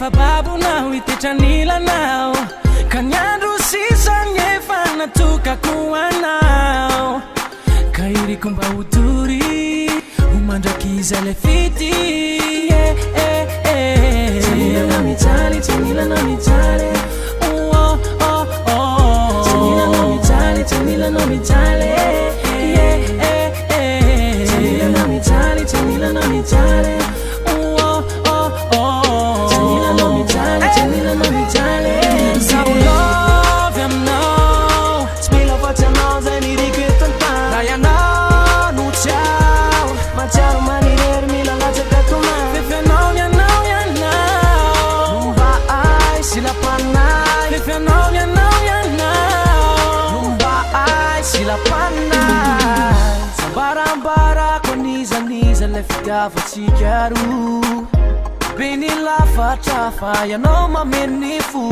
rehefa babonao itetran'ilanao ka ny andro sisany efa natokako anao ka iriko mba hotory ho mandrakiza le fity Tanilana mijaly, tanilana mijaly Tanilana mijaly, tanilana mijaly Tanilana mijaly, tanilana mijaly Tanilana mijaly, tanilana mijaly Zaho lovy aminao Tsy mila fatsy anao zay niriko eto an-tany Raha ianao no tiao Matsiaro manirery mila latsaka tomany Fefy anao Mba ay sila panay Fefy anao Mba ay sila panay Sambarambarako anizaniza le fitiavatsika roa Be ny lafatra fa ianao mameno ny fo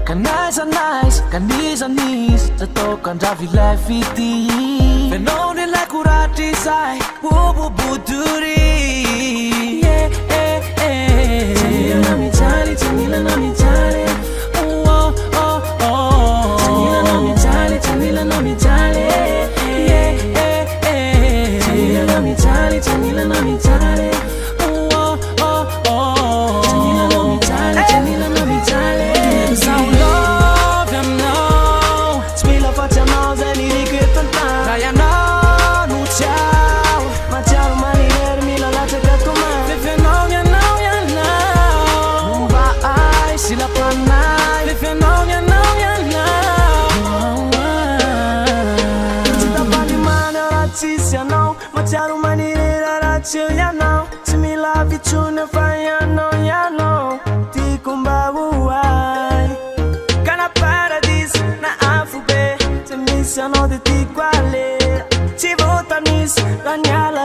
Ka nice, ka niza Zataoko andravy ilay fity Fenao ny lay koratry izay Bobobodory Tanilana mijaly, tanilana mijaly Tanilana mijaly, tanilana mijaly Tanilana mijaly, tanilana mijaly Tanilana mijaly, tanilana mijaly Zaho lovy aminao Tsy mila fatsy anao zay niriko eto an-tany Raha ianao no tiao Matsiaro manirery mila latsaka tomany Fefy anao Mba ay sila panay Fefy anao Tsy tapalimany raha tsisy anao Matsiaro manirery raha tsy eo ianao Tsy mila vitsony fa ianao Tiako mba hoay Ka na paradisy na afo be Tsy misy anao dia tiako alera Tsy voatanisy raha ny ala